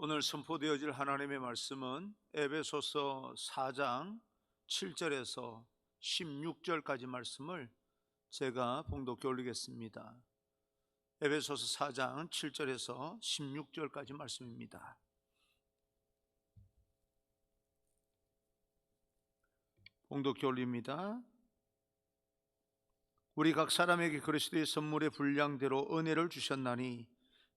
오늘 선포되어질 하나님의 말씀은 에베소서 4장 7절에서 16절까지 말씀을 제가 봉독해 올리겠습니다. 에베소서 4장 7절에서 16절까지 말씀입니다. 봉독해 올립니다. 우리 각 사람에게 그리스도의 선물의 분량대로 은혜를 주셨나니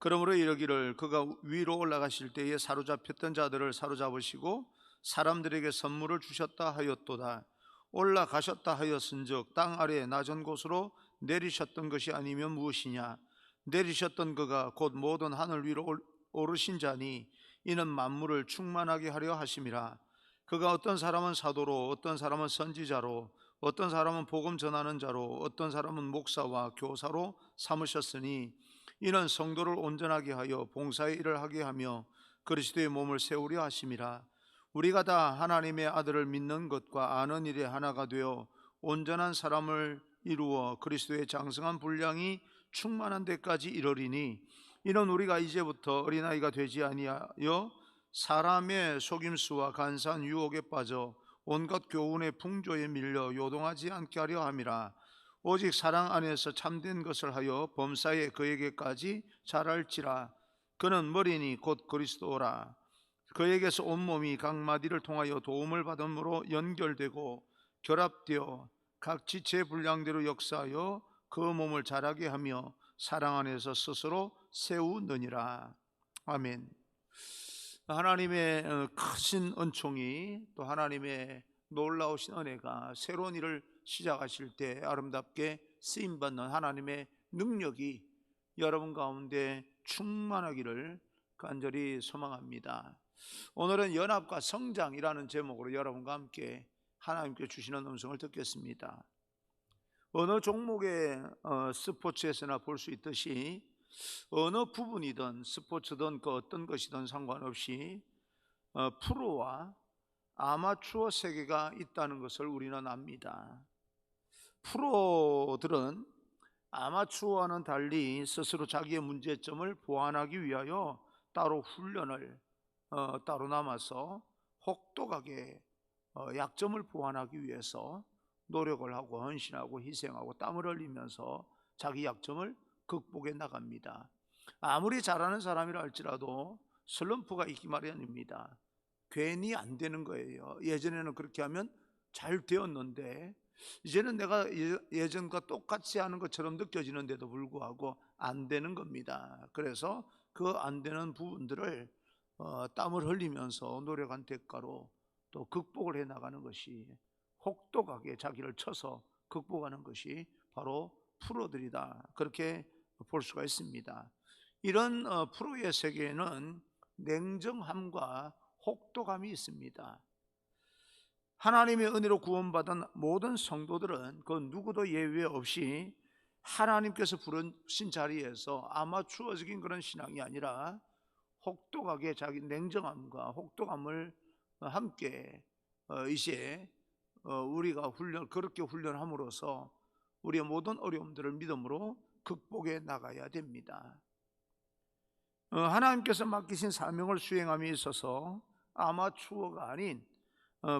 그러므로 이르기를 그가 위로 올라가실 때에 사로잡혔던 자들을 사로잡으시고 사람들에게 선물을 주셨다 하였도다. 올라가셨다 하였은즉 땅 아래 낮은 곳으로 내리셨던 것이 아니면 무엇이냐. 내리셨던 그가 곧 모든 하늘 위로 오르신 자니 이는 만물을 충만하게 하려 하심이라. 그가 어떤 사람은 사도로, 어떤 사람은 선지자로, 어떤 사람은 복음 전하는 자로, 어떤 사람은 목사와 교사로 삼으셨으니 이는 성도를 온전하게 하여 봉사의 일을 하게 하며 그리스도의 몸을 세우려 하심이라. 우리가 다 하나님의 아들을 믿는 것과 아는 일에 하나가 되어 온전한 사람을 이루어 그리스도의 장성한 분량이 충만한 데까지 이르리니 이는 우리가 이제부터 어린아이가 되지 아니하여 사람의 속임수와 간사한 유혹에 빠져 온갖 교훈의 풍조에 밀려 요동하지 않게 하려 함이라. 오직 사랑 안에서 참된 것을 하여 범사에 그에게까지 자랄지라. 그는 머리니 곧 그리스도라. 그에게서 온몸이 각 마디를 통하여 도움을 받음으로 연결되고 결합되어 각 지체의 분량대로 역사하여 그 몸을 자라게 하며 사랑 안에서 스스로 세우느니라. 아멘. 하나님의 크신 은총이 또 하나님의 놀라우신 은혜가 새로운 일을 시작하실 때 아름답게 쓰임받는 하나님의 능력이 여러분 가운데 충만하기를 간절히 소망합니다. 오늘은 연합과 성장이라는 제목으로 여러분과 함께 하나님께 주시는 음성을 듣겠습니다. 어느 종목의 스포츠에서나 볼 수 있듯이 어느 부분이든 스포츠든 그 어떤 것이든 상관없이 프로와 아마추어 세계가 있다는 것을 우리는 압니다. 프로들은 아마추어와는 달리 스스로 자기의 문제점을 보완하기 위하여 따로 훈련을 따로 남아서 혹독하게 약점을 보완하기 위해서 노력을 하고 헌신하고 희생하고 땀을 흘리면서 자기 약점을 극복해 나갑니다. 아무리 잘하는 사람이라 할지라도 슬럼프가 있기 마련입니다. 괜히 안 되는 거예요. 예전에는 그렇게 하면 잘 되었는데 이제는 내가 예전과 똑같이 하는 것처럼 느껴지는데도 불구하고 안 되는 겁니다. 그래서 그 안 되는 부분들을 땀을 흘리면서 노력한 대가로 또 극복을 해 나가는 것이, 혹독하게 자기를 쳐서 극복하는 것이 바로 프로들이다, 그렇게 볼 수가 있습니다. 이런 프로의 세계에는 냉정함과 혹독함이 있습니다. 하나님의 은혜로 구원받은 모든 성도들은 그 누구도 예외 없이 하나님께서 부르신 자리에서 아마추어적인 그런 신앙이 아니라 혹독하게 자기 냉정함과 혹독함을 함께 이제 우리가 그렇게 훈련함으로써 우리의 모든 어려움들을 믿음으로 극복해 나가야 됩니다. 하나님께서 맡기신 사명을 수행함에 있어서 아마추어가 아닌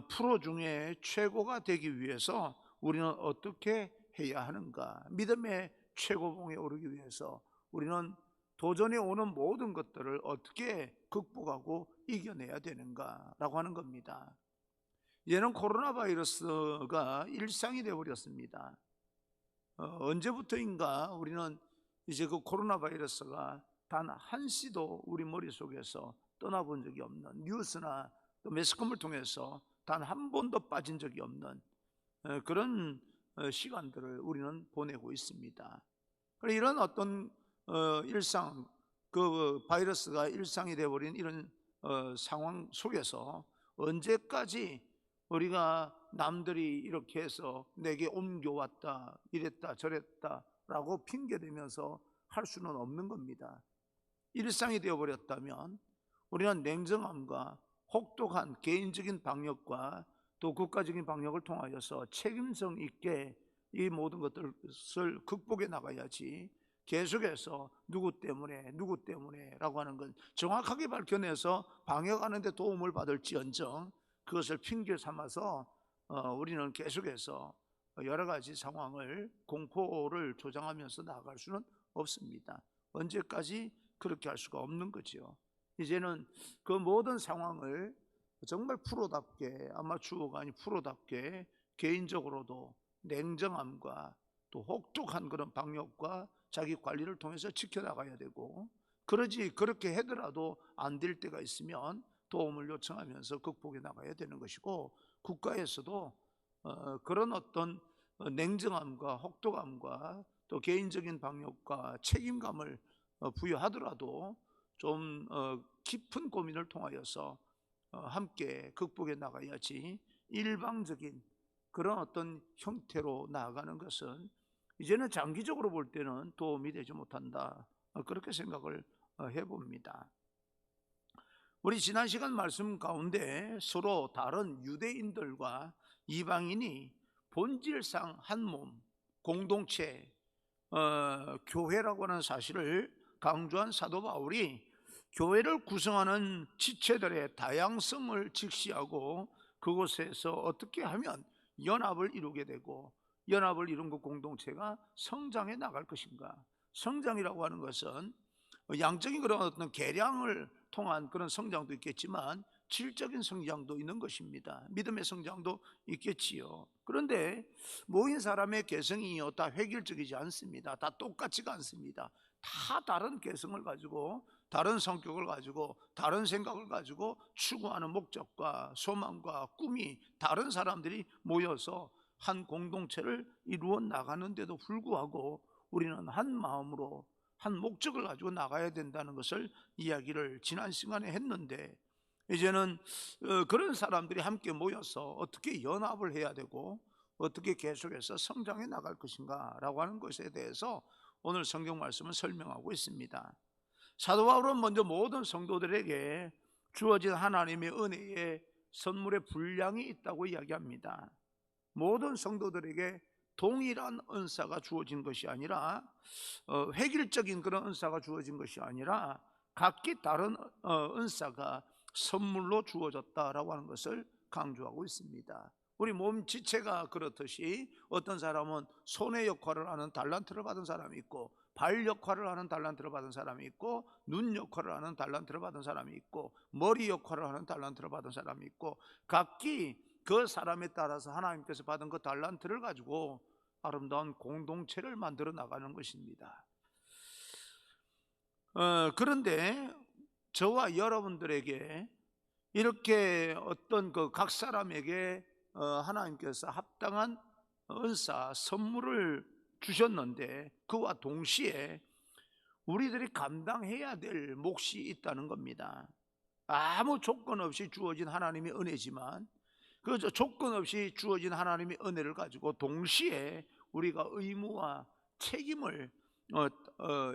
프로 중에 최고가 되기 위해서 우리는 어떻게 해야 하는가? 믿음의 최고봉에 오르기 위해서 우리는 도전에 오는 모든 것들을 어떻게 극복하고 이겨내야 되는가라고 하는 겁니다. 이제는 코로나 바이러스가 일상이 되어버렸습니다. 언제부터인가 우리는 이제 그 코로나 바이러스가 단 한시도 우리 머릿속에서 떠나본 적이 없는, 뉴스나 또 매스컴을 통해서 단 한 번도 빠진 적이 없는 그런 시간들을 우리는 보내고 있습니다. 이런 어떤 일상, 그 바이러스가 일상이 되어버린 이런 상황 속에서 언제까지 우리가 남들이 이렇게 해서 내게 옮겨왔다, 이랬다 저랬다 라고 핑계대면서 할 수는 없는 겁니다. 일상이 되어버렸다면 우리는 냉정함과 혹독한 개인적인 방역과 또 국가적인 방역을 통하여서 책임성 있게 이 모든 것들을 극복해 나가야지, 계속해서 누구 때문에라고 하는 건 정확하게 밝혀내서 방역하는 데 도움을 받을지언정 그것을 핑계 삼아서 우리는 계속해서 여러 가지 상황을 공포를 조장하면서 나아갈 수는 없습니다. 언제까지 그렇게 할 수가 없는 거죠. 이제는 그 모든 상황을 정말 프로답게, 아마추어가 아닌 프로답게 개인적으로도 냉정함과 또 혹독한 그런 방역과 자기 관리를 통해서 지켜나가야 되고, 그렇게 하더라도 안 될 때가 있으면 도움을 요청하면서 극복해 나가야 되는 것이고, 국가에서도 그런 어떤 냉정함과 혹독함과 또 개인적인 방역과 책임감을 부여하더라도 좀 깊은 고민을 통하여서 함께 극복해 나가야지, 일방적인 그런 어떤 형태로 나아가는 것은 이제는 장기적으로 볼 때는 도움이 되지 못한다, 그렇게 생각을 해봅니다. 우리 지난 시간 말씀 가운데 서로 다른 유대인들과 이방인이 본질상 한 몸, 공동체, 교회라고 하는 사실을 강조한 사도 바울이 교회를 구성하는 지체들의 다양성을 직시하고 그곳에서 어떻게 하면 연합을 이루게 되고 연합을 이룬 그 공동체가 성장해 나갈 것인가. 성장이라고 하는 것은 양적인 그런 어떤 개량을 통한 그런 성장도 있겠지만 질적인 성장도 있는 것입니다. 믿음의 성장도 있겠지요. 그런데 모인 사람의 개성이요 다 획일적이지 않습니다. 다 똑같지가 않습니다. 다 다른 개성을 가지고, 다른 성격을 가지고, 다른 생각을 가지고 추구하는 목적과 소망과 꿈이 다른 사람들이 모여서 한 공동체를 이루어 나가는데도 불구하고 우리는 한 마음으로 한 목적을 가지고 나가야 된다는 것을 이야기를 지난 시간에 했는데, 이제는 그런 사람들이 함께 모여서 어떻게 연합을 해야 되고 어떻게 계속해서 성장해 나갈 것인가 라고 하는 것에 대해서 오늘 성경 말씀을 설명하고 있습니다. 사도 바울은 먼저 모든 성도들에게 주어진 하나님의 은혜의 선물의 분량이 있다고 이야기합니다. 모든 성도들에게 동일한 은사가 주어진 것이 아니라, 획일적인 그런 은사가 주어진 것이 아니라 각기 다른 은사가 선물로 주어졌다라고 하는 것을 강조하고 있습니다. 우리 몸 지체가 그렇듯이 어떤 사람은 손의 역할을 하는 달란트를 받은 사람이 있고, 발 역할을 하는 달란트를 받은 사람이 있고, 눈 역할을 하는 달란트를 받은 사람이 있고, 머리 역할을 하는 달란트를 받은 사람이 있고, 각기 그 사람에 따라서 하나님께서 받은 그 달란트를 가지고 아름다운 공동체를 만들어 나가는 것입니다. 그런데 저와 여러분들에게 이렇게 어떤 그 각 사람에게 하나님께서 합당한 은사, 선물을 주셨는데 그와 동시에 우리들이 감당해야 될 몫이 있다는 겁니다. 아무 조건 없이 주어진 하나님의 은혜지만 그 조건 없이 주어진 하나님의 은혜를 가지고 동시에 우리가 의무와 책임을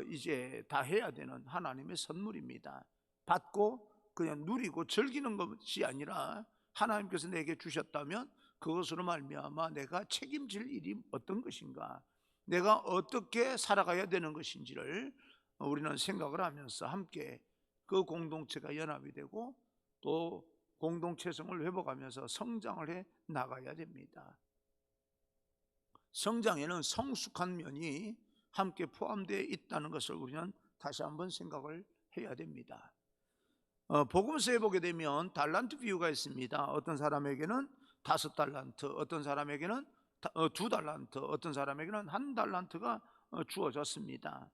이제 다 해야 되는 하나님의 선물입니다. 받고 그냥 누리고 즐기는 것이 아니라 하나님께서 내게 주셨다면 그것으로 말미암아 내가 책임질 일이 어떤 것인가, 내가 어떻게 살아가야 되는 것인지를 우리는 생각을 하면서 함께 그 공동체가 연합이 되고 또 공동체성을 회복하면서 성장을 해 나가야 됩니다. 성장에는 성숙한 면이 함께 포함되어 있다는 것을 우리는 다시 한번 생각을 해야 됩니다. 복음서에 보게 되면 달란트 비유가 있습니다. 어떤 사람에게는 5달란트, 어떤 사람에게는 2달란트, 어떤 사람에게는 1달란트가 주어졌습니다.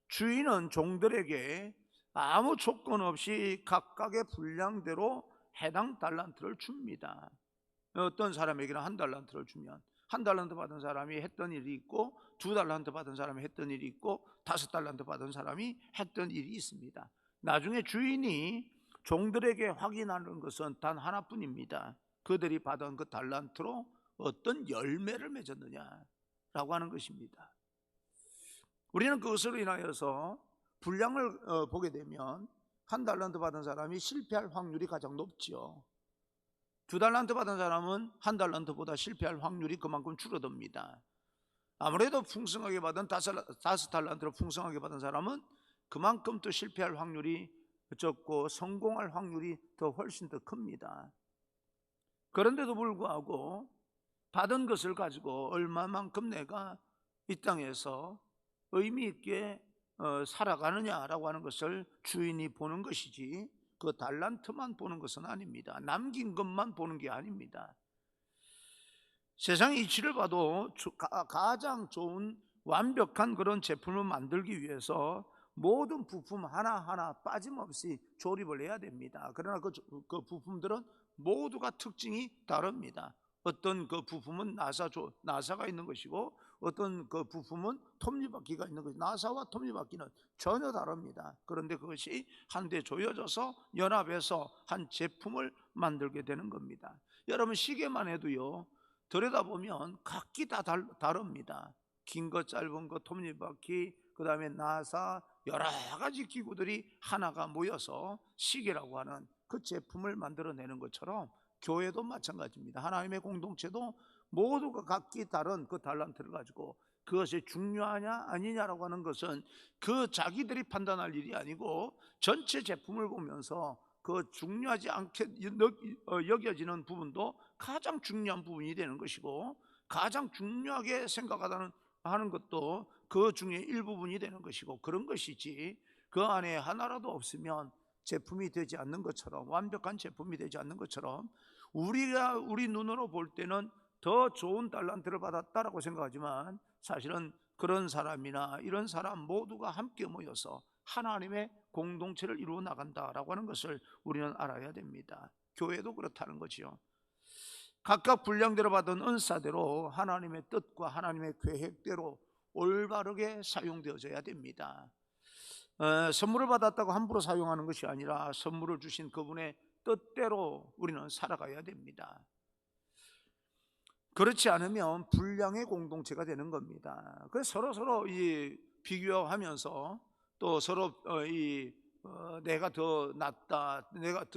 주인은 종들에게 아무 조건 없이 각각의 분량대로 해당 달란트를 줍니다. 어떤 사람에게는 1달란트를 주면 1달란트 받은 사람이 했던 일이 있고, 2달란트 받은 사람이 했던 일이 있고, 5달란트 받은 사람이 했던 일이 있습니다. 나중에 주인이 종들에게 확인하는 것은 단 하나뿐입니다. 그들이 받은 그 달란트로 어떤 열매를 맺었느냐라고 하는 것입니다. 우리는 그것으로 인하여서 분량을 보게 되면 1달란트 받은 사람이 실패할 확률이 가장 높죠. 2달란트 받은 사람은 1달란트보다 실패할 확률이 그만큼 줄어듭니다. 아무래도 풍성하게 받은 다섯 달란트로 풍성하게 받은 사람은 그만큼 또 실패할 확률이 적고 성공할 확률이 더 훨씬 더 큽니다. 그런데도 불구하고 받은 것을 가지고 얼마만큼 내가 이 땅에서 의미 있게 살아가느냐라고 하는 것을 주인이 보는 것이지, 그 달란트만 보는 것은 아닙니다. 남긴 것만 보는 게 아닙니다. 세상의 이치를 봐도 가장 좋은 완벽한 그런 제품을 만들기 위해서 모든 부품 하나하나 빠짐없이 조립을 해야 됩니다. 그러나 그 부품들은 모두가 특징이 다릅니다. 어떤 그 부품은 나사가 있는 것이고, 어떤 그 부품은 톱니바퀴가 있는 것이고, 나사와 톱니바퀴는 전혀 다릅니다. 그런데 그것이 한데 조여져서 연합해서 한 제품을 만들게 되는 겁니다. 여러분, 시계만 해도요, 들여다보면 각기 다 다릅니다. 긴 거, 짧은 거, 톱니바퀴, 그 다음에 나사, 여러 가지 기구들이 하나가 모여서 시계라고 하는 그 제품을 만들어내는 것처럼 교회도 마찬가지입니다. 하나님의 공동체도 모두가 각기 다른 그 달란트를 가지고 그것이 중요하냐 아니냐라고 하는 것은 그 자기들이 판단할 일이 아니고, 전체 제품을 보면서 그 중요하지 않게 여겨지는 부분도 가장 중요한 부분이 되는 것이고, 가장 중요하게 생각하는 것도 그 중에 일부분이 되는 것이고, 그런 것이지, 그 안에 하나라도 없으면 제품이 되지 않는 것처럼, 완벽한 제품이 되지 않는 것처럼, 우리 눈으로 볼 때는 더 좋은 달란트를 받았다라고 생각하지만, 사실은 그런 사람이나 이런 사람 모두가 함께 모여서 하나님의 공동체를 이루어 나간다라고 하는 것을 우리는 알아야 됩니다. 교회도 그렇다는 거지요. 각각 분량대로 받은 은사대로 하나님의 뜻과 하나님의 계획대로 올바르게 사용되어져야 됩니다. 선물을 받았다고 함부로 사용하는 것이 아니라 선물을 주신 그분의 뜻대로 우리는 살아가야 됩니다. 그렇지 않으면 불량의 공동체가 되는 겁니다. 그래서 서로 비교하면서 또 서로 내가 더 낫다,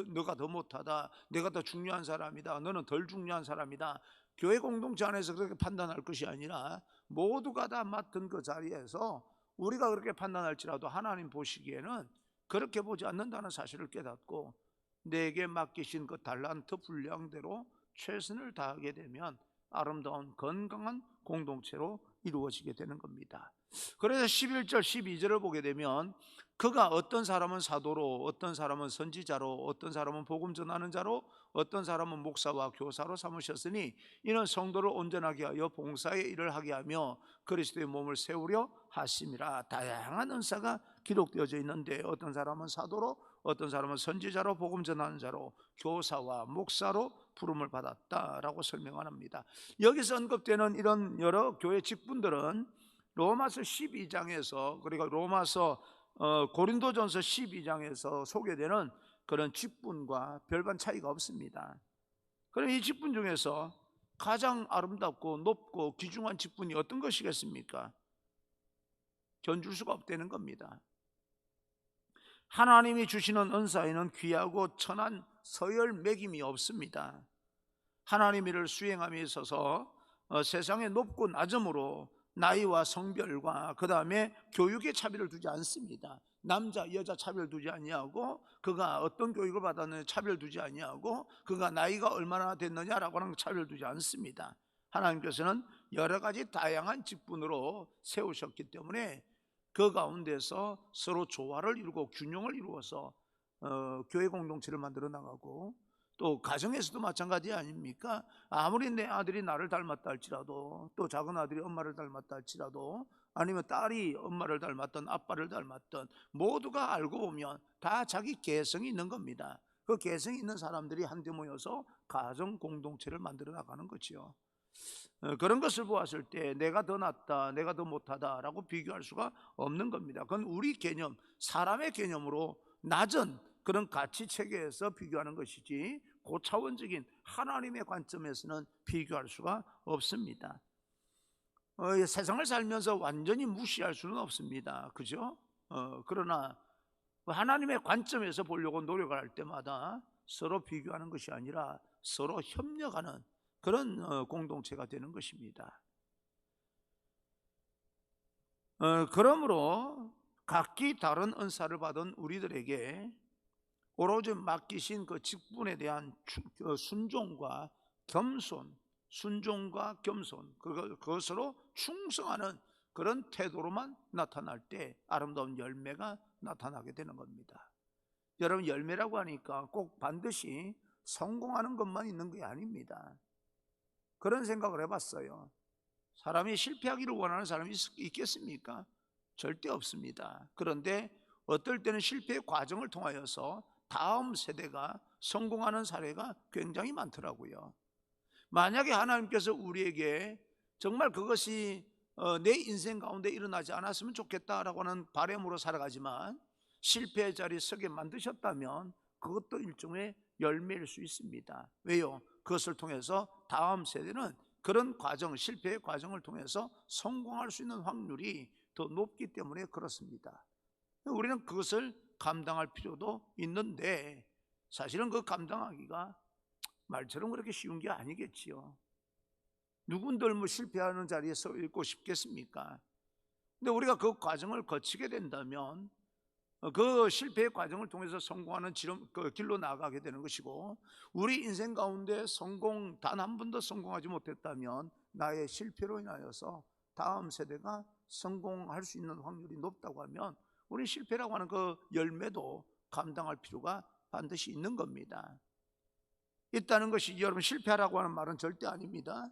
너가 더 못하다, 내가 더 중요한 사람이다, 너는 덜 중요한 사람이다, 교회 공동체 안에서 그렇게 판단할 것이 아니라 모두가 다 맡은 그 자리에서 우리가 그렇게 판단할지라도 하나님 보시기에는 그렇게 보지 않는다는 사실을 깨닫고, 내게 맡기신 그 달란트 분량대로 최선을 다하게 되면 아름다운 건강한 공동체로 이루어지게 되는 겁니다. 그래서 11절 12절을 보게 되면, 그가 어떤 사람은 사도로, 어떤 사람은 선지자로, 어떤 사람은 복음 전하는 자로, 어떤 사람은 목사와 교사로 삼으셨으니 이는 성도를 온전하게 하여 봉사의 일을 하게 하며 그리스도의 몸을 세우려 하심이라. 다양한 은사가 기록되어져 있는데, 어떤 사람은 사도로, 어떤 사람은 선지자로, 복음 전하는 자로, 교사와 목사로 부름을 받았다라고 설명합니다. 여기서 언급되는 이런 여러 교회 직분들은 로마서 12장에서, 그리고 로마서 고린도전서 12장에서 소개되는 그런 직분과 별반 차이가 없습니다. 그럼 이 직분 중에서 가장 아름답고 높고 귀중한 직분이 어떤 것이겠습니까? 견줄 수가 없다는 겁니다. 하나님이 주시는 은사에는 귀하고 천한 서열 매김이 없습니다. 하나님 일을 수행함에 있어서 세상의 높고 낮음으로 나이와 성별과 그 다음에 교육의 차별을 두지 않습니다. 남자 여자 차별 두지 아니하고, 그가 어떤 교육을 받았느냐 차별 두지 아니하고, 그가 나이가 얼마나 됐느냐라고 하는 차별 두지 않습니다. 하나님께서는 여러 가지 다양한 직분으로 세우셨기 때문에 그 가운데서 서로 조화를 이루고 균형을 이루어서 교회 공동체를 만들어 나가고, 또 가정에서도 마찬가지 아닙니까? 아무리 내 아들이 나를 닮았다 할지라도, 또 작은 아들이 엄마를 닮았다 할지라도, 아니면 딸이 엄마를 닮았던 아빠를 닮았던, 모두가 알고 보면 다 자기 개성이 있는 겁니다. 그 개성이 있는 사람들이 한데 모여서 가정 공동체를 만들어 나가는 거지요. 그런 것을 보았을 때 내가 더 낫다, 내가 더 못하다라고 비교할 수가 없는 겁니다. 그건 우리 개념, 사람의 개념으로 낮은 그런 가치 체계에서 비교하는 것이지, 고차원적인 하나님의 관점에서는 비교할 수가 없습니다. 세상을 살면서 완전히 무시할 수는 없습니다. 그죠? 그러나 하나님의 관점에서 보려고 노력을 할 때마다 서로 비교하는 것이 아니라 서로 협력하는 그런 공동체가 되는 것입니다. 그러므로 각기 다른 은사를 받은 우리들에게 오로지 맡기신 그 직분에 대한 순종과 겸손, 그것으로 충성하는 그런 태도로만 나타날 때 아름다운 열매가 나타나게 되는 겁니다. 여러분, 열매라고 하니까 꼭 반드시 성공하는 것만 있는 게 아닙니다. 그런 생각을 해봤어요. 사람이 실패하기를 원하는 사람이 있겠습니까? 절대 없습니다. 그런데 어떨 때는 실패의 과정을 통하여서 다음 세대가 성공하는 사례가 굉장히 많더라고요. 만약에 하나님께서 우리에게 정말 그것이 내 인생 가운데 일어나지 않았으면 좋겠다라고 하는 바람으로 살아가지만 실패의 자리에 서게 만드셨다면 그것도 일종의 열매일 수 있습니다. 왜요? 그것을 통해서 다음 세대는 그런 과정, 실패의 과정을 통해서 성공할 수 있는 확률이 더 높기 때문에 그렇습니다. 우리는 그것을 감당할 필요도 있는데 사실은 그 감당하기가 말처럼 그렇게 쉬운 게 아니겠지요. 누군들 뭐 실패하는 자리에 서 있고 싶겠습니까? 근데 우리가 그 과정을 거치게 된다면 그 실패의 과정을 통해서 성공하는 그 길로 나아가게 되는 것이고, 우리 인생 가운데 단 한 번도 성공하지 못했다면 나의 실패로 인하여서 다음 세대가 성공할 수 있는 확률이 높다고 하면 우리 실패라고 하는 그 열매도 감당할 필요가 반드시 있는 겁니다. 있다는 것이 여러분 실패하라고 하는 말은 절대 아닙니다.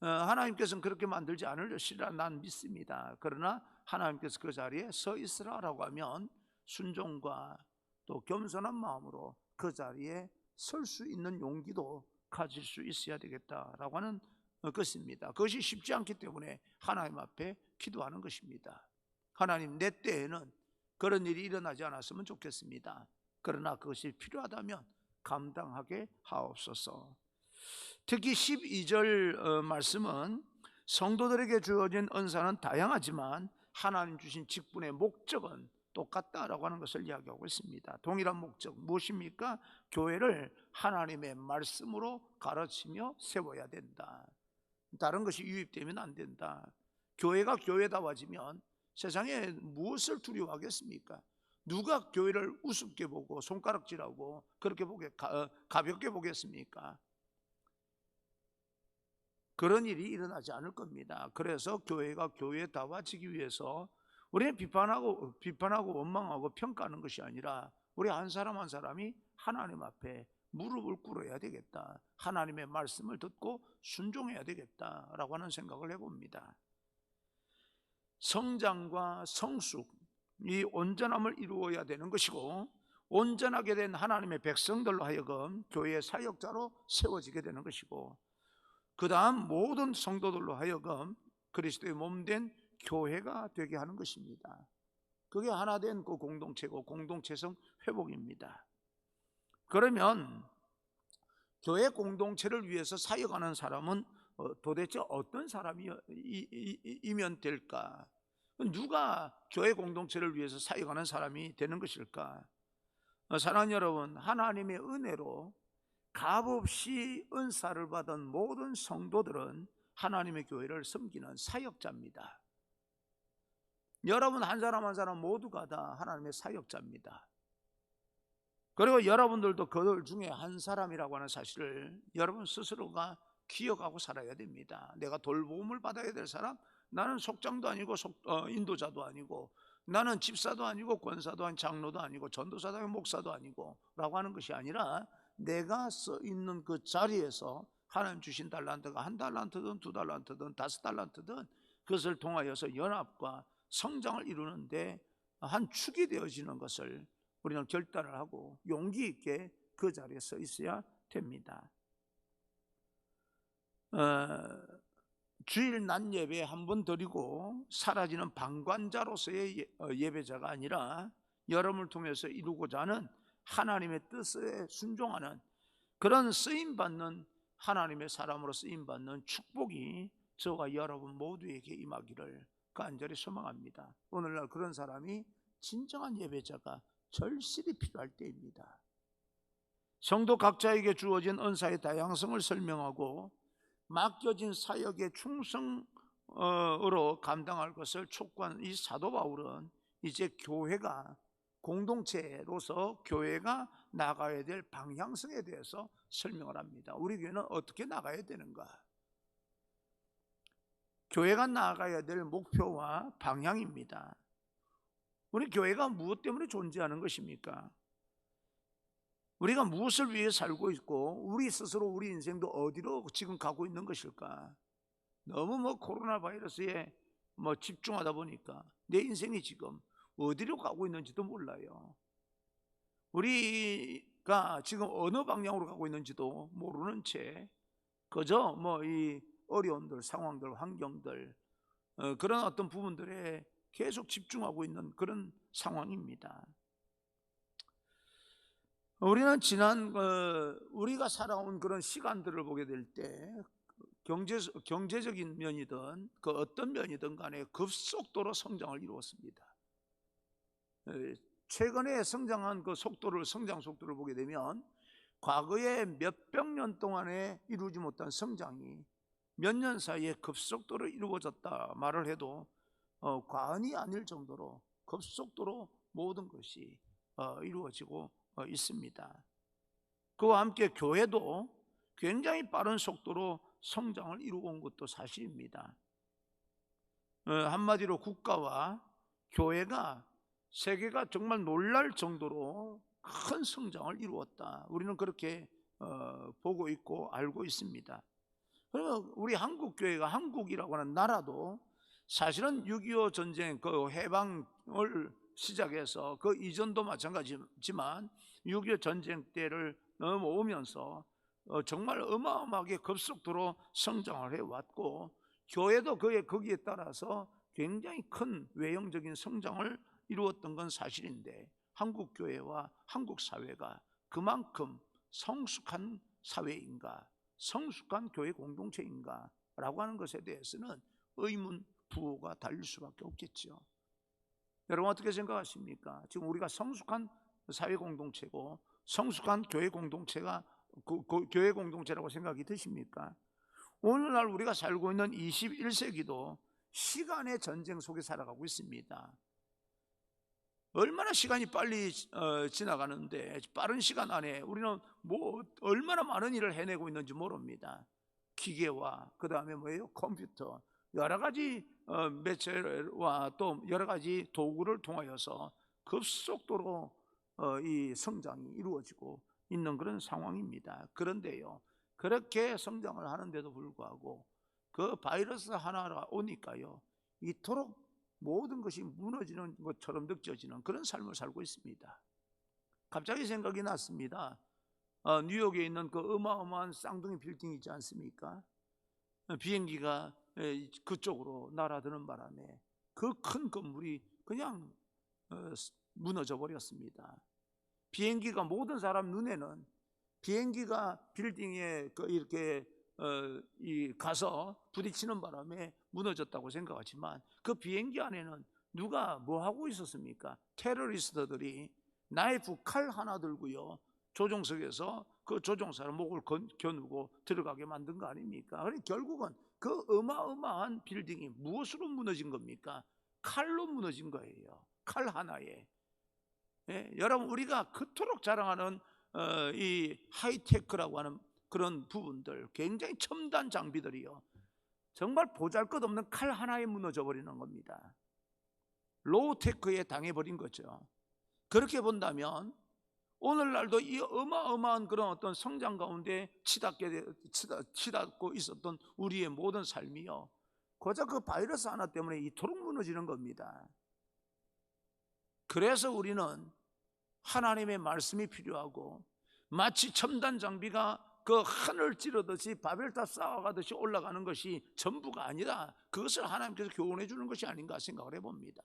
하나님께서는 그렇게 만들지 않으시리라 난 믿습니다. 그러나 하나님께서 그 자리에 서 있으라라고 하면 순종과 또 겸손한 마음으로 그 자리에 설 수 있는 용기도 가질 수 있어야 되겠다라고 하는 것입니다. 그것이 쉽지 않기 때문에 하나님 앞에 기도하는 것입니다. 하나님, 내 때에는 그런 일이 일어나지 않았으면 좋겠습니다. 그러나 그것이 필요하다면 감당하게 하옵소서. 특히 12절 말씀은 성도들에게 주어진 은사는 다양하지만 하나님 주신 직분의 목적은 똑같다라고 하는 것을 이야기하고 있습니다. 동일한 목적 무엇입니까? 교회를 하나님의 말씀으로 가르치며 세워야 된다. 다른 것이 유입되면 안 된다. 교회가 교회다워지면 세상에 무엇을 두려워하겠습니까? 누가 교회를 우습게 보고 손가락질하고 그렇게 가볍게 보겠습니까? 그런 일이 일어나지 않을 겁니다. 그래서 교회가 교회다워지기 위해서 우리는 비판하고 원망하고 평가하는 것이 아니라 우리 한 사람 한 사람이 하나님 앞에 무릎을 꿇어야 되겠다, 하나님의 말씀을 듣고 순종해야 되겠다라고 하는 생각을 해봅니다. 성장과 성숙, 이 온전함을 이루어야 되는 것이고, 온전하게 된 하나님의 백성들로 하여금 교회의 사역자로 세워지게 되는 것이고, 그 다음 모든 성도들로 하여금 그리스도의 몸된 교회가 되게 하는 것입니다. 그게 하나 된 그 공동체고 공동체성 회복입니다. 그러면 교회 공동체를 위해서 사역하는 사람은 도대체 어떤 사람이면 될까? 누가 교회 공동체를 위해서 사역하는 사람이 되는 것일까? 사랑하는 여러분, 하나님의 은혜로 값없이 은사를 받은 모든 성도들은 하나님의 교회를 섬기는 사역자입니다. 여러분 한 사람 한 사람 모두가 다 하나님의 사역자입니다. 그리고 여러분들도 그들 중에 한 사람이라고 하는 사실을 여러분 스스로가 기억하고 살아야 됩니다. 내가 돌봄을 받아야 될 사람, 나는 속장도 아니고 인도자도 아니고, 나는 집사도 아니고 권사도 아니고 장로도 아니고 전도사도 아니고 목사도 아니고 라고 하는 것이 아니라, 내가 서 있는 그 자리에서 하나님 주신 달란트가 1달란트든 2달란트든 5달란트든 그것을 통하여서 연합과 성장을 이루는데 한 축이 되어지는 것을 우리는 결단을 하고 용기 있게 그 자리에 서 있어야 됩니다. 주일 낮 예배 한 번 드리고 사라지는 방관자로서의 예배자가 아니라 여러분을 통해서 이루고자 하는 하나님의 뜻에 순종하는 그런 쓰임받는 하나님의 사람으로 쓰임받는 축복이 저와 여러분 모두에게 임하기를 간절히 소망합니다. 오늘날 그런 사람이 진정한 예배자가 절실히 필요할 때입니다. 성도 각자에게 주어진 은사의 다양성을 설명하고 맡겨진 사역에 충성을 으로 감당할 것을 촉구하는 이 사도 바울은 이제 교회가 공동체로서 교회가 나가야 될 방향성에 대해서 설명을 합니다. 우리 교회는 어떻게 나가야 되는가? 교회가 나아가야 될 목표와 방향입니다. 우리 교회가 무엇 때문에 존재하는 것입니까? 우리가 무엇을 위해 살고 있고 우리 스스로 우리 인생도 어디로 지금 가고 있는 것일까? 너무 코로나 바이러스에 집중하다 보니까 내 인생이 지금 어디로 가고 있는지도 몰라요. 우리가 지금 어느 방향으로 가고 있는지도 모르는 채 그저 이 어려움들, 상황들, 환경들 그런 어떤 부분들에 계속 집중하고 있는 그런 상황입니다. 우리는 지난 우리가 살아온 그런 시간들을 보게 될 때 경제적인 면이든 그 어떤 면이든 간에 급속도로 성장을 이루었습니다. 최근에 성장 속도를 보게 되면 과거에 몇백 년 동안에 이루지 못한 성장이 몇 년 사이에 급속도로 이루어졌다 말을 해도 과언이 아닐 정도로 급속도로 모든 것이 이루어지고 있습니다. 그와 함께 교회도 굉장히 빠른 속도로 성장을 이루어온 것도 사실입니다. 한마디로 국가와 교회가 세계가 정말 놀랄 정도로 큰 성장을 이루었다. 우리는 그렇게 보고 있고 알고 있습니다. 그러면 우리 한국 교회가 한국이라고 하는 나라도 사실은 6.25 전쟁 그 해방을 시작해서 그 이전도 마찬가지지만 6.25 전쟁 때를 넘어오면서 정말 어마어마하게 급속도로 성장을 해왔고 교회도 거기에 따라서 굉장히 큰 외형적인 성장을 이루었던 건 사실인데 한국 교회와 한국 사회가 그만큼 성숙한 사회인가, 성숙한 교회 공동체인가 라고 하는 것에 대해서는 의문 부호가 달릴 수밖에 없겠죠. 여러분 어떻게 생각하십니까? 지금 우리가 성숙한 사회 공동체고 성숙한 교회 공동체가 교회 공동체라고 생각이 드십니까? 오늘날 우리가 살고 있는 21세기도 시간의 전쟁 속에 살아가고 있습니다. 얼마나 시간이 빨리 지나가는데 빠른 시간 안에 우리는 얼마나 많은 일을 해내고 있는지 모릅니다. 기계와 그 다음에 컴퓨터 여러 가지 매체와 또 여러 가지 도구를 통하여서 급속도로 이 성장이 이루어지고 있는 그런 상황입니다. 그런데요, 그렇게 성장을 하는데도 불구하고 그 바이러스 하나가 오니까요, 이토록 모든 것이 무너지는 것처럼 느껴지는 그런 삶을 살고 있습니다. 갑자기 생각이 났습니다. 뉴욕에 있는 그 어마어마한 쌍둥이 빌딩 있지 않습니까? 비행기가 그쪽으로 날아드는 바람에 그 큰 건물이 그냥 무너져 버렸습니다. 비행기가 모든 사람 눈에는 비행기가 빌딩에 이렇게 가서 부딪히는 바람에 무너졌다고 생각하지만 그 비행기 안에는 누가 뭐 하고 있었습니까? 테러리스트들이 나이프 칼 하나 들고요 조종석에서 그 조종사를 목을 겨누고 들어가게 만든 거 아닙니까? 그러니 결국은 그 어마어마한 빌딩이 무엇으로 무너진 겁니까? 칼로 무너진 거예요. 칼 하나에. 여러분 우리가 그토록 자랑하는 이 하이테크라고 하는 그런 부분들, 굉장히 첨단 장비들이요 정말 보잘것없는 칼 하나에 무너져 버리는 겁니다. 로우테크에 당해버린 거죠. 그렇게 본다면 오늘날도 이 어마어마한 그런 어떤 성장 가운데 치닫고 있었던 우리의 모든 삶이요 고작 그 바이러스 하나 때문에 이토록 무너지는 겁니다. 그래서 우리는 하나님의 말씀이 필요하고 마치 첨단 장비가 그 하늘 찌르듯이 바벨탑 쌓아가듯이 올라가는 것이 전부가 아니라 그것을 하나님께서 교훈해 주는 것이 아닌가 생각을 해봅니다.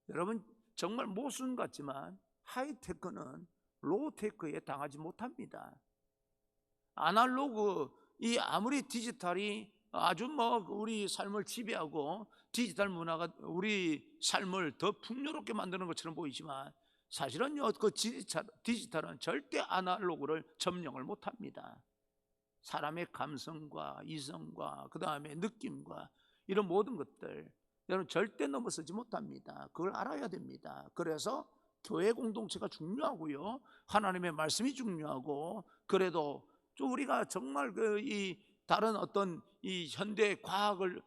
여러분 정말 모순 같지만 하이테크는 로우테크에 당하지 못합니다. 아날로그 이 아무리 디지털이 아주 우리 삶을 지배하고 디지털 문화가 우리 삶을 더 풍요롭게 만드는 것처럼 보이지만 사실은요 그 디지털은 절대 아날로그를 점령을 못합니다. 사람의 감성과 이성과 그 다음에 느낌과 이런 모든 것들 여러분 절대 넘어서지 못합니다. 그걸 알아야 됩니다. 그래서 교회 공동체가 중요하고요, 하나님의 말씀이 중요하고, 그래도 좀 우리가 정말 이 다른 어떤 이 현대 과학을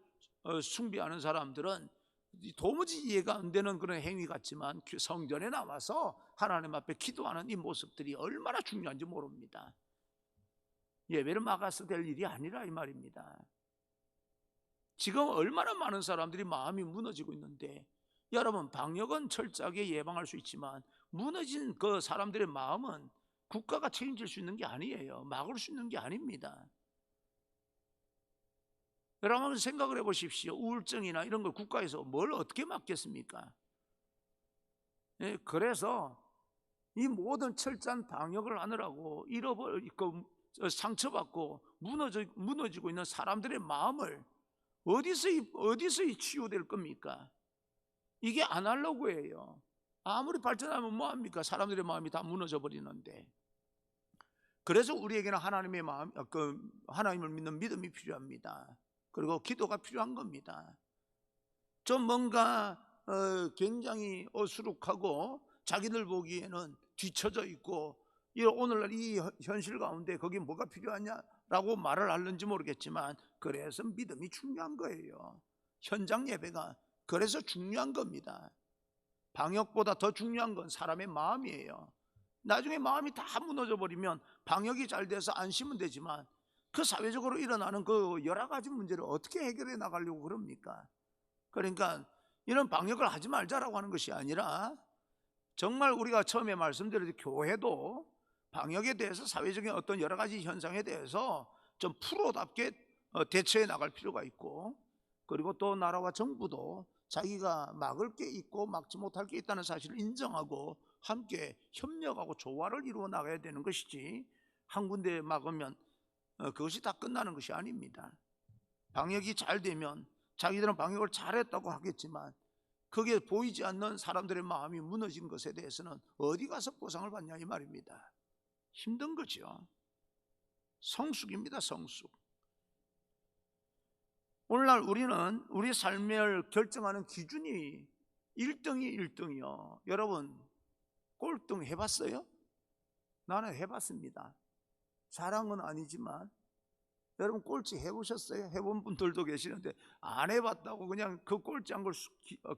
숭배하는 사람들은 도무지 이해가 안 되는 그런 행위 같지만 성전에 나와서 하나님 앞에 기도하는 이 모습들이 얼마나 중요한지 모릅니다. 예배를 막아서 될 일이 아니라 이 말입니다. 지금 얼마나 많은 사람들이 마음이 무너지고 있는데, 여러분 방역은 철저하게 예방할 수 있지만 무너진 그 사람들의 마음은 국가가 책임질 수 있는 게 아니에요. 막을 수 있는 게 아닙니다. 여러분 생각을 해보십시오. 우울증이나 이런 걸 국가에서 뭘 어떻게 막겠습니까? 예, 그래서 이 모든 철저한 방역을 하느라고 상처받고 무너지고 있는 사람들의 마음을 어디서 치유될 겁니까? 이게 아날로그예요. 아무리 발전하면 뭐합니까? 사람들의 마음이 다 무너져 버리는데. 그래서 우리에게는 하나님의 마음, 하나님을 믿는 믿음이 필요합니다. 그리고 기도가 필요한 겁니다. 좀 뭔가 굉장히 어수룩하고 자기들 보기에는 뒤처져 있고, 오늘날 이 현실 가운데 거기 뭐가 필요하냐라고 말을 하는지 모르겠지만, 그래서 믿음이 중요한 거예요. 현장 예배가 그래서 중요한 겁니다. 방역보다 더 중요한 건 사람의 마음이에요. 나중에 마음이 다 무너져 버리면 방역이 잘 돼서 안심은 되지만 그 사회적으로 일어나는 그 여러 가지 문제를 어떻게 해결해 나가려고 그럽니까? 그러니까 이런 방역을 하지 말자라고 하는 것이 아니라, 정말 우리가 처음에 말씀드렸듯이 교회도 방역에 대해서 사회적인 어떤 여러 가지 현상에 대해서 좀 프로답게 대처해 나갈 필요가 있고, 그리고 또 나라와 정부도 자기가 막을 게 있고 막지 못할 게 있다는 사실을 인정하고 함께 협력하고 조화를 이루어 나가야 되는 것이지, 한 군데 막으면 그것이 다 끝나는 것이 아닙니다. 방역이 잘 되면 자기들은 방역을 잘했다고 하겠지만 그게 보이지 않는 사람들의 마음이 무너진 것에 대해서는 어디 가서 보상을 받냐 이 말입니다. 힘든 거죠. 성숙입니다. 성숙. 오늘날 우리는 우리 삶을 결정하는 기준이 1등이 1등이요. 여러분 꼴등 해봤어요? 나는 해봤습니다. 자랑은 아니지만 여러분 꼴찌 해보셨어요? 해본 분들도 계시는데 안 해봤다고 그냥 그 꼴찌한 걸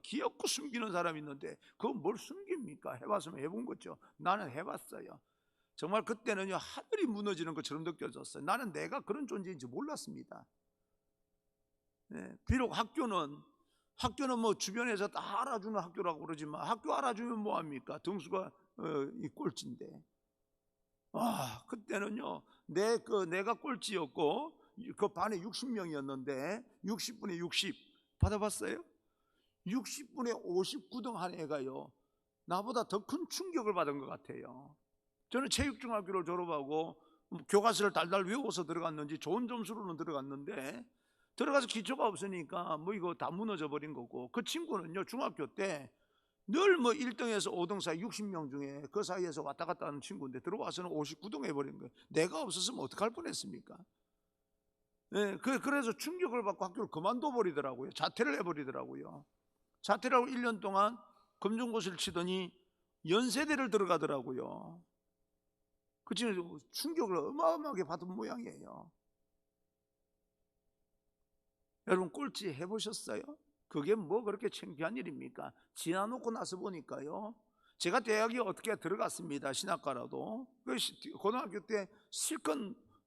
귀엽고 숨기는 사람이 있는데 그건 뭘 숨깁니까? 해봤으면 해본 거죠. 나는 해봤어요. 정말 그때는요 하늘이 무너지는 것처럼 느껴졌어요. 나는 내가 그런 존재인지 몰랐습니다. 네, 비록 학교는 뭐 주변에서 다 알아주는 학교라고 그러지만 학교 알아주면 뭐합니까? 등수가 이 꼴찌인데. 그때는요 내가 꼴찌였고 그 반에 60명이었는데 60분에 60 받아봤어요? 60분에 59등 한 애가요 나보다 더 큰 충격을 받은 것 같아요. 저는 체육중학교를 졸업하고 교과서를 달달 외워서 들어갔는지 좋은 점수로는 들어갔는데, 들어가서 기초가 없으니까 뭐 이거 다 무너져 버린 거고, 그 친구는요 중학교 때 늘 뭐 1등에서 5등 사이 60명 중에 그 사이에서 왔다 갔다 하는 친구인데 들어와서는 59등 해버린 거예요. 내가 없었으면 어떡할 뻔했습니까? 네, 그래서 충격을 받고 학교를 그만둬 버리더라고요. 자퇴를 해버리더라고요. 자퇴를 하고 1년 동안 검정고시를 치더니 연세대를 들어가더라고요. 그 친구 충격을 어마어마하게 받은 모양이에요. 여러분 꼴찌 해보셨어요? 그게 뭐 그렇게 창피한 일입니까? 지나놓고 나서 보니까요, 제가 대학에 어떻게 들어갔습니다. 신학과라도. 고등학교 때 실컷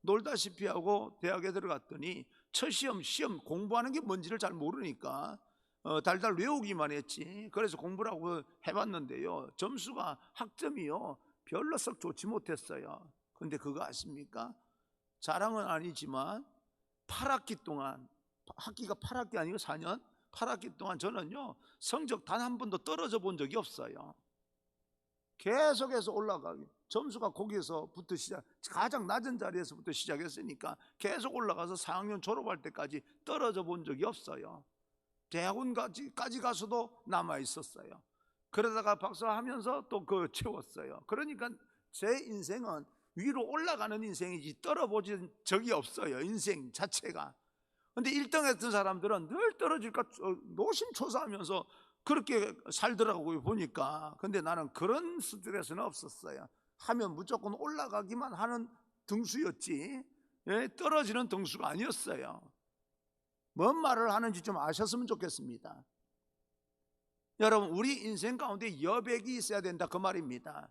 놀다시피 하고 대학에 들어갔더니 첫 시험 공부하는 게 뭔지를 잘 모르니까 달달 외우기만 했지. 그래서 공부를 하고 해봤는데요 점수가 학점이요 별로 썩 좋지 못했어요. 근데 그거 아십니까? 자랑은 아니지만 8학기 동안, 학기가 8학기 아니고 4년 8학기 동안 저는요 성적 단 한 번도 떨어져 본 적이 없어요. 계속해서 올라가기, 점수가 거기에서부터 가장 낮은 자리에서부터 시작했으니까 계속 올라가서 4학년 졸업할 때까지 떨어져 본 적이 없어요. 대학원까지 가서도 남아 있었어요. 그러다가 박사하면서 또 채웠어요. 그러니까 제 인생은 위로 올라가는 인생이지 떨어보진 적이 없어요. 인생 자체가 근데 1등 했던 사람들은 늘 떨어질까 노심초사하면서 그렇게 살더라고요, 보니까. 근데 나는 그런 스트레스는 없었어요. 하면 무조건 올라가기만 하는 등수였지, 예, 떨어지는 등수가 아니었어요. 뭔 말을 하는지 좀 아셨으면 좋겠습니다. 여러분, 우리 인생 가운데 여백이 있어야 된다, 그 말입니다.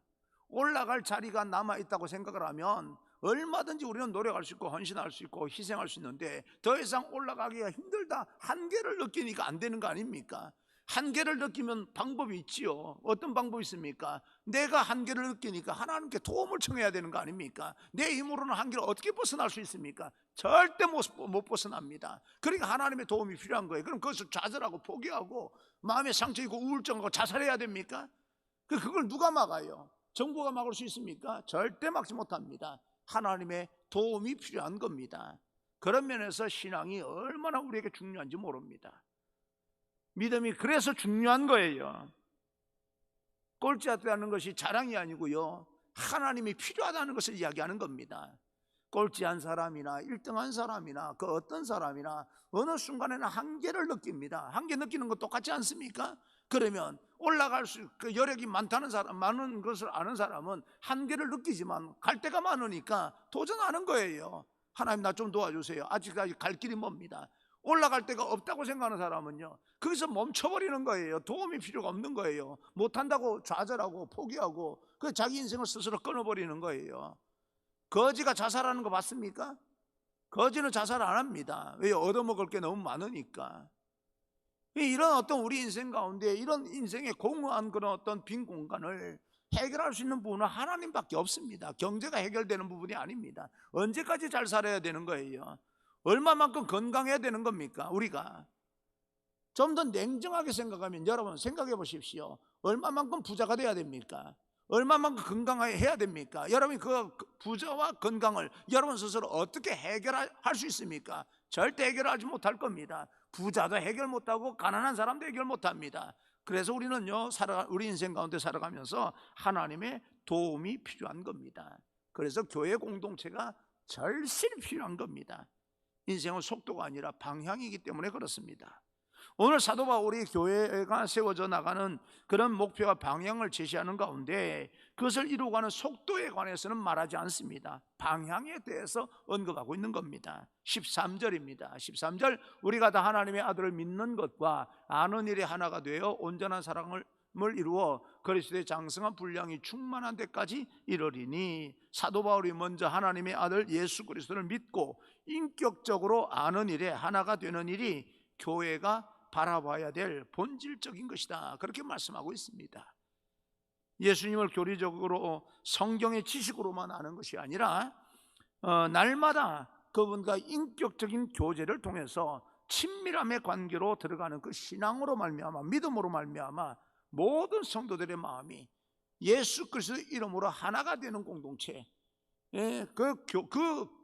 올라갈 자리가 남아있다고 생각을 하면 얼마든지 우리는 노력할 수 있고 헌신할 수 있고 희생할 수 있는데, 더 이상 올라가기가 힘들다, 한계를 느끼니까 안 되는 거 아닙니까? 한계를 느끼면 방법이 있지요. 어떤 방법이 있습니까? 내가 한계를 느끼니까 하나님께 도움을 청해야 되는 거 아닙니까? 내 힘으로는 한계를 어떻게 벗어날 수 있습니까? 절대 못 벗어납니다. 그러니까 하나님의 도움이 필요한 거예요. 그럼 그것을 좌절하고 포기하고 마음에 상처 있고 우울증하고 자살해야 됩니까? 그걸 누가 막아요? 정부가 막을 수 있습니까? 절대 막지 못합니다. 하나님의 도움이 필요한 겁니다. 그런 면에서 신앙이 얼마나 우리에게 중요한지 모릅니다. 믿음이 그래서 중요한 거예요. 꼴찌했다는 것이 자랑이 아니고요, 하나님이 필요하다는 것을 이야기하는 겁니다. 꼴찌한 사람이나 1등한 사람이나 그 어떤 사람이나 어느 순간에는 한계를 느낍니다. 한계 느끼는 거 똑같지 않습니까? 그러면 올라갈 그 여력이 많다는 사람, 많은 것을 아는 사람은 한계를 느끼지만 갈 데가 많으니까 도전하는 거예요. 하나님, 나 좀 도와주세요. 아직까지 갈 길이 멉니다. 올라갈 데가 없다고 생각하는 사람은요, 거기서 멈춰버리는 거예요. 도움이 필요가 없는 거예요. 못한다고 좌절하고 포기하고 그 자기 인생을 스스로 끊어버리는 거예요. 거지가 자살하는 거 봤습니까? 거지는 자살 안 합니다. 왜? 얻어먹을 게 너무 많으니까. 이런 어떤 우리 인생 가운데 이런 인생의 공허한 그런 어떤 빈 공간을 해결할 수 있는 부분은 하나님밖에 없습니다. 경제가 해결되는 부분이 아닙니다. 언제까지 잘 살아야 되는 거예요? 얼마만큼 건강해야 되는 겁니까? 우리가 좀 더 냉정하게 생각하면, 여러분 생각해 보십시오. 얼마만큼 부자가 돼야 됩니까? 얼마만큼 건강해야 됩니까? 여러분이 그 부자와 건강을 여러분 스스로 어떻게 해결할 수 있습니까? 절대 해결하지 못할 겁니다. 부자도 해결 못하고 가난한 사람도 해결 못합니다. 그래서 우리는요, 우리 인생 가운데 살아가면서 하나님의 도움이 필요한 겁니다. 그래서 교회 공동체가 절실히 필요한 겁니다. 인생은 속도가 아니라 방향이기 때문에 그렇습니다. 오늘 사도 바울이 교회가 세워져 나가는 그런 목표와 방향을 제시하는 가운데 그것을 이루어가는 속도에 관해서는 말하지 않습니다. 방향에 대해서 언급하고 있는 겁니다. 13절입니다 13절, 우리가 다 하나님의 아들을 믿는 것과 아는 일에 하나가 되어 온전한 사랑을 이루어 그리스도의 장성한 분량이 충만한 데까지 이르리니, 사도 바울이 먼저 하나님의 아들 예수 그리스도를 믿고 인격적으로 아는 일에 하나가 되는 일이 교회가 바라봐야 될 본질적인 것이다, 그렇게 말씀하고 있습니다. 예수님을 교리적으로 성경의 지식으로만 아는 것이 아니라 날마다 그분과 인격적인 교제를 통해서 친밀함의 관계로 들어가는 그 신앙으로 말미암아, 믿음으로 말미암아 모든 성도들의 마음이 예수 그리스도의 이름으로 하나가 되는 공동체, 그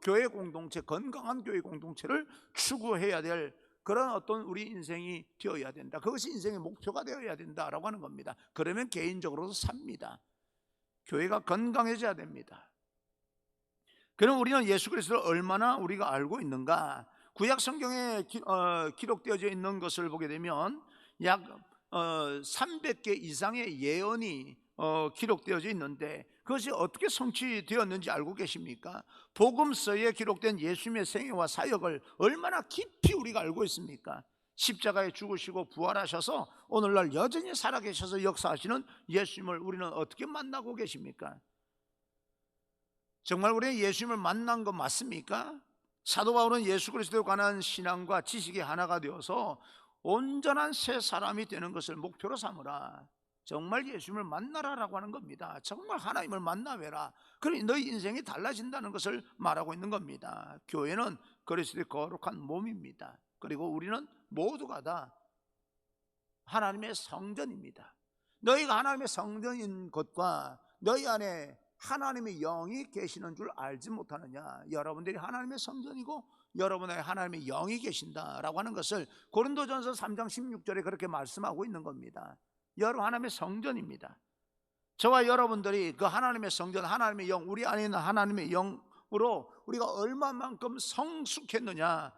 교회 공동체, 건강한 교회 공동체를 추구해야 될 그런 어떤 우리 인생이 되어야 된다. 그것이 인생의 목표가 되어야 된다라고 하는 겁니다. 그러면 개인적으로도 삽니다. 교회가 건강해져야 됩니다. 그럼 우리는 예수 그리스도를 얼마나 우리가 알고 있는가? 구약 성경에 기록되어져 있는 것을 보게 되면 약 300개 이상의 예언이 기록되어져 있는데 그것이 어떻게 성취되었는지 알고 계십니까? 복음서에 기록된 예수님의 생애와 사역을 얼마나 깊이 우리가 알고 있습니까? 십자가에 죽으시고 부활하셔서 오늘날 여전히 살아계셔서 역사하시는 예수님을 우리는 어떻게 만나고 계십니까? 정말 우리는 예수님을 만난 것 맞습니까? 사도 바울은 예수 그리스도에 관한 신앙과 지식이 하나가 되어서 온전한 새 사람이 되는 것을 목표로 삼으라. 정말 예수님을 만나라라고 하는 겁니다. 정말 하나님을 만나뵈라. 그러니 너희 인생이 달라진다는 것을 말하고 있는 겁니다. 교회는 그리스도의 거룩한 몸입니다. 그리고 우리는 모두가 다 하나님의 성전입니다. 너희가 하나님의 성전인 것과 너희 안에 하나님의 영이 계시는 줄 알지 못하느냐? 여러분들이 하나님의 성전이고 여러분의 하나님의 영이 계신다라고 하는 것을 고린도전서 3장 16절에 그렇게 말씀하고 있는 겁니다. 여러분 하나님의 성전입니다. 저와 여러분들이 그 하나님의 성전, 하나님의 영, 우리 안에 있는 하나님의 영으로 우리가 얼마만큼 성숙했느냐,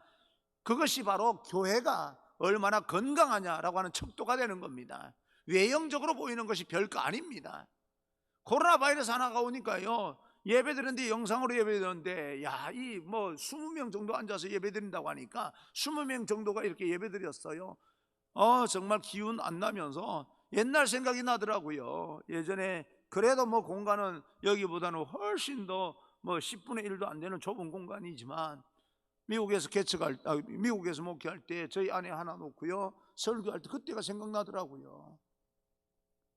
그것이 바로 교회가 얼마나 건강하냐라고 하는 척도가 되는 겁니다. 외형적으로 보이는 것이 별거 아닙니다. 코로나 바이러스 하나가 오니까요, 예배드리는데 영상으로 예배드리는데 이 뭐 20명 정도 앉아서 예배드린다고 하니까 20명 정도가 이렇게 예배드렸어요. 정말 기운 안 나면서 옛날 생각이 나더라고요. 예전에 그래도 뭐 공간은 여기보다는 훨씬 더 뭐 10분의 1도 안 되는 좁은 공간이지만 미국에서 목회할 때 저희 아내 하나 놓고요, 설교할 때 그때가 생각나더라고요.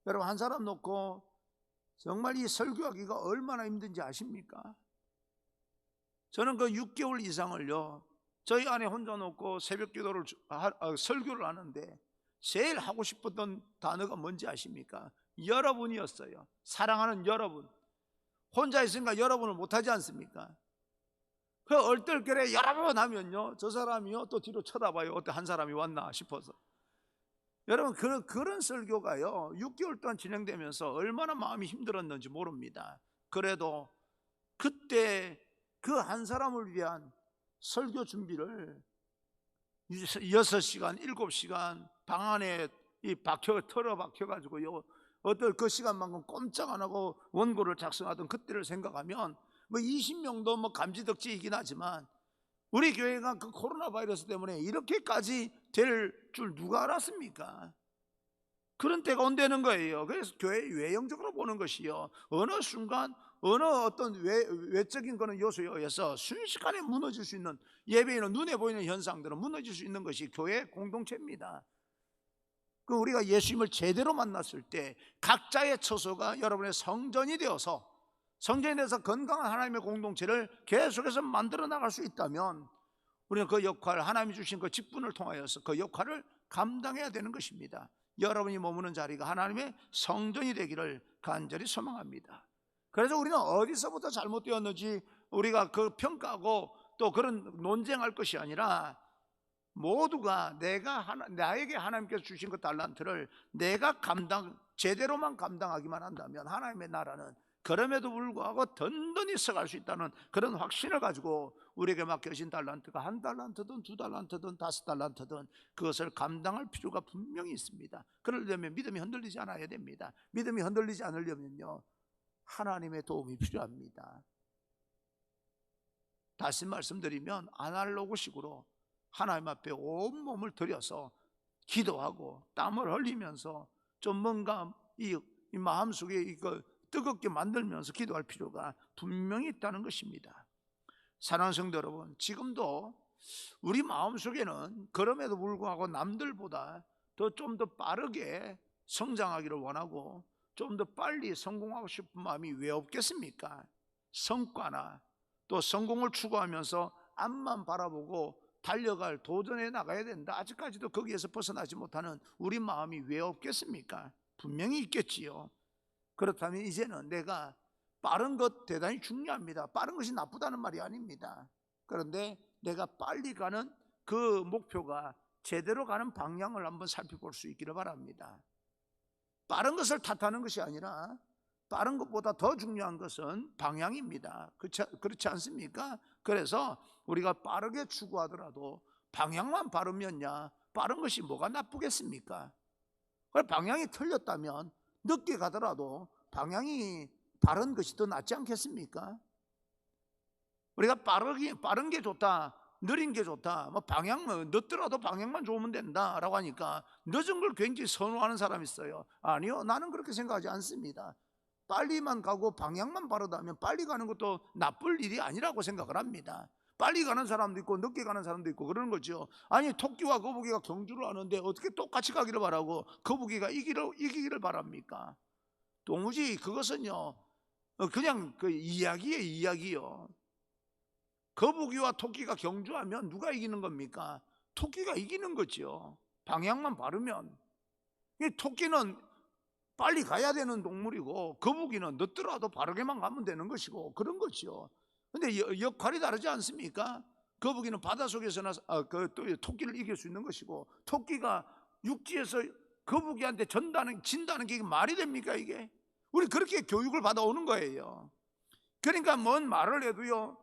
여러분, 한 사람 놓고 정말 이 설교하기가 얼마나 힘든지 아십니까? 저는 그 6개월 이상을요, 저희 아내 혼자 놓고 새벽 기도를 설교를 하는데 제일 하고 싶었던 단어가 뭔지 아십니까? 여러분이었어요. 사랑하는 여러분. 혼자 있으니까 여러분을 못하지 않습니까? 그 얼떨결에 여러분 하면요, 저 사람이요 또 뒤로 쳐다봐요. 어때, 한 사람이 왔나 싶어서. 여러분, 그런 설교가요 6개월 동안 진행되면서 얼마나 마음이 힘들었는지 모릅니다. 그래도 그때 그 한 사람을 위한 설교 준비를 6시간 7시간 방 안에 틀어박혀가지고요, 어떨 그 시간만큼 꼼짝 안 하고 원고를 작성하던 그때를 생각하면 뭐 20명도 뭐 감지덕지이긴 하지만 우리 교회가 그 코로나 바이러스 때문에 이렇게까지 될 줄 누가 알았습니까? 그런 때가 온다는 거예요. 그래서 교회 외형적으로 보는 것이요, 어느 순간 어느 어떤 외적인 거는 요소에 의해서 순식간에 무너질 수 있는, 예배에는 눈에 보이는 현상들은 무너질 수 있는 것이 교회 공동체입니다. 우리가 예수님을 제대로 만났을 때 각자의 처소가 여러분의 성전이 되어서 건강한 하나님의 공동체를 계속해서 만들어 나갈 수 있다면 우리는 그 역할, 하나님이 주신 그 직분을 통하여서 그 역할을 감당해야 되는 것입니다. 여러분이 머무는 자리가 하나님의 성전이 되기를 간절히 소망합니다. 그래서 우리는 어디서부터 잘못되었는지 우리가 그 평가하고 또 그런 논쟁할 것이 아니라, 모두가 나에게 하나님께서 주신 그 달란트를 내가 제대로만 감당하기만 한다면 하나님의 나라는 그럼에도 불구하고 든든히 서갈 수 있다는 그런 확신을 가지고 우리에게 맡겨진 달란트가 1달란트든 2달란트든 5달란트든 그것을 감당할 필요가 분명히 있습니다. 그러려면 믿음이 흔들리지 않아야 됩니다. 믿음이 흔들리지 않으려면요, 하나님의 도움이 필요합니다. 다시 말씀드리면 아날로그식으로 하나님 앞에 온몸을 들여서 기도하고 땀을 흘리면서 좀 뭔가 이 마음속에 이거 뜨겁게 만들면서 기도할 필요가 분명히 있다는 것입니다. 사랑하는 성도 여러분, 지금도 우리 마음속에는 그럼에도 불구하고 남들보다 좀 더 빠르게 성장하기를 원하고 좀 더 빨리 성공하고 싶은 마음이 왜 없겠습니까? 성과나 또 성공을 추구하면서 앞만 바라보고 달려갈, 도전해 나가야 된다. 아직까지도 거기에서 벗어나지 못하는 우리 마음이 왜 없겠습니까? 분명히 있겠지요. 그렇다면 이제는 내가 빠른 것 대단히 중요합니다. 빠른 것이 나쁘다는 말이 아닙니다. 그런데 내가 빨리 가는 그 목표가 제대로 가는 방향을 한번 살펴볼 수 있기를 바랍니다. 빠른 것을 탓하는 것이 아니라 빠른 것보다 더 중요한 것은 방향입니다. 그렇지 않습니까? 그래서 우리가 빠르게 추구하더라도 방향만 바르면야 빠른 것이 뭐가 나쁘겠습니까? 방향이 틀렸다면 늦게 가더라도 방향이 바른 것이 더 낫지 않겠습니까? 우리가 빠른 게 좋다, 느린 게 좋다, 뭐 방향만 늦더라도 방향만 좋으면 된다라고 하니까 늦은 걸 굉장히 선호하는 사람이 있어요. 아니요, 나는 그렇게 생각하지 않습니다. 빨리만 가고 방향만 바르다면 빨리 가는 것도 나쁠 일이 아니라고 생각을 합니다. 빨리 가는 사람도 있고 늦게 가는 사람도 있고 그러는 거죠. 아니, 토끼와 거북이가 경주를 하는데 어떻게 똑같이 가기를 바라고 거북이가 이기기를 바랍니까? 도무지 그것은요, 그냥 그 이야기요. 거북이와 토끼가 경주하면 누가 이기는 겁니까? 토끼가 이기는 거죠. 방향만 바르면. 토끼는 빨리 가야 되는 동물이고 거북이는 늦더라도 바르게만 가면 되는 것이고 그런 거죠. 근데 역할이 다르지 않습니까? 거북이는 바닷속에서나 또 토끼를 이길 수 있는 것이고, 토끼가 육지에서 거북이한테 진다는 게 말이 됩니까? 이게 우리 그렇게 교육을 받아오는 거예요. 그러니까 뭔 말을 해도요,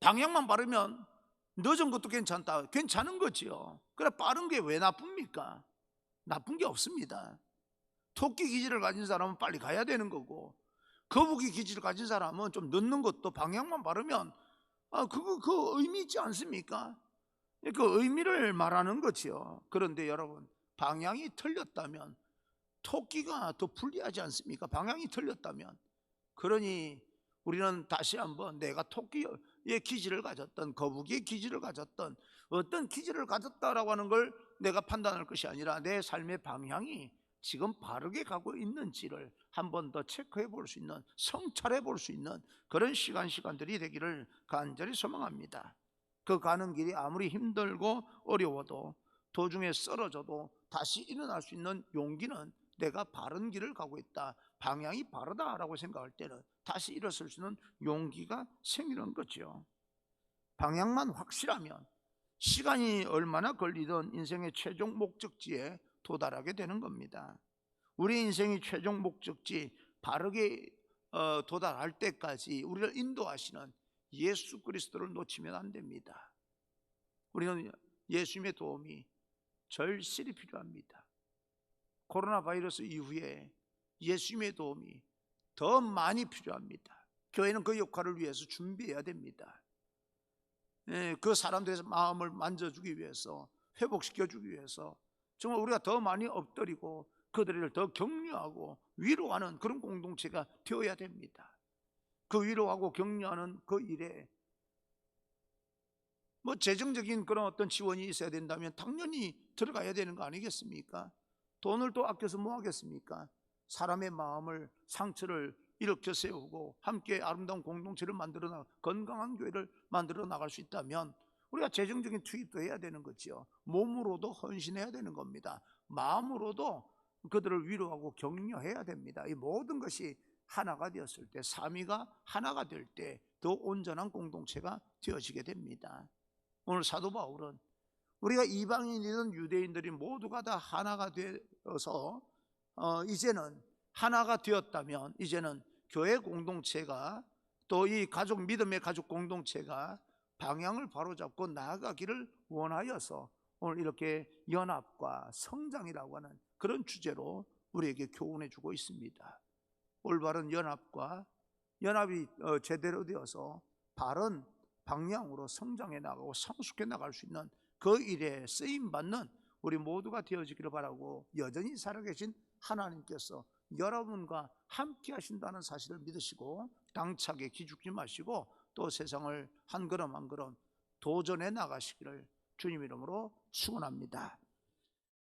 방향만 바르면 늦은 것도 괜찮다. 괜찮은 거지요. 그래 빠른 게 왜 나쁩니까? 나쁜 게 없습니다. 토끼 기질을 가진 사람은 빨리 가야 되는 거고, 거북이 기질을 가진 사람은 좀 늦는 것도 방향만 바르면 그 의미 있지 않습니까? 그 의미를 말하는 거지요. 그런데 여러분, 방향이 틀렸다면 토끼가 더 불리하지 않습니까? 방향이 틀렸다면. 그러니 우리는 다시 한번 내가 토끼의 기질을 가졌던, 거북이의 기질을 가졌던, 어떤 기질을 가졌다라고 하는 걸 내가 판단할 것이 아니라 내 삶의 방향이 지금 바르게 가고 있는지를 한 번 더 체크해 볼 수 있는, 성찰해 볼 수 있는 그런 시간들이 되기를 간절히 소망합니다. 그 가는 길이 아무리 힘들고 어려워도, 도중에 쓰러져도 다시 일어날 수 있는 용기는, 내가 바른 길을 가고 있다, 방향이 바르다라고 생각할 때는 다시 일어설 수 있는 용기가 생기는 거죠. 방향만 확실하면 시간이 얼마나 걸리든 인생의 최종 목적지에 도달하게 되는 겁니다. 우리 인생의 최종 목적지 바르게 도달할 때까지 우리를 인도하시는 예수 그리스도를 놓치면 안 됩니다. 우리는 예수님의 도움이 절실히 필요합니다. 코로나 바이러스 이후에 예수님의 도움이 더 많이 필요합니다. 교회는 그 역할을 위해서 준비해야 됩니다. 그 사람들의 마음을 만져주기 위해서, 회복시켜주기 위해서 정말 우리가 더 많이 엎드리고 그들을 더 격려하고 위로하는 그런 공동체가 되어야 됩니다. 그 위로하고 격려하는 그 일에 재정적인 그런 어떤 지원이 있어야 된다면 당연히 들어가야 되는 거 아니겠습니까? 돈을 또 아껴서 뭐 하겠습니까? 사람의 마음을, 상처를 일으켜 세우고 함께 아름다운 공동체를 만들어 나가, 건강한 교회를 만들어 나갈 수 있다면 우리가 재정적인 투입도 해야 되는 거지요. 몸으로도 헌신해야 되는 겁니다. 마음으로도 그들을 위로하고 격려해야 됩니다. 이 모든 것이 하나가 되었을 때, 삼위가 하나가 될 때 더 온전한 공동체가 되어지게 됩니다. 오늘 사도 바울은 우리가 이방인이든 유대인들이 모두가 다 하나가 되어서 이제는 하나가 되었다면, 이제는 교회 공동체가, 또 이 가족, 믿음의 가족 공동체가 방향을 바로잡고 나아가기를 원하여서 오늘 이렇게 연합과 성장이라고 하는 그런 주제로 우리에게 교훈해 주고 있습니다. 올바른 연합이 제대로 되어서 바른 방향으로 성장해 나가고 성숙해 나갈 수 있는 그 일에 쓰임받는 우리 모두가 되어지기를 바라고, 여전히 살아계신 하나님께서 여러분과 함께 하신다는 사실을 믿으시고 당차게 기죽지 마시고 또 세상을 한 걸음 한 걸음 도전해 나가시기를 주님 이름으로 축원합니다.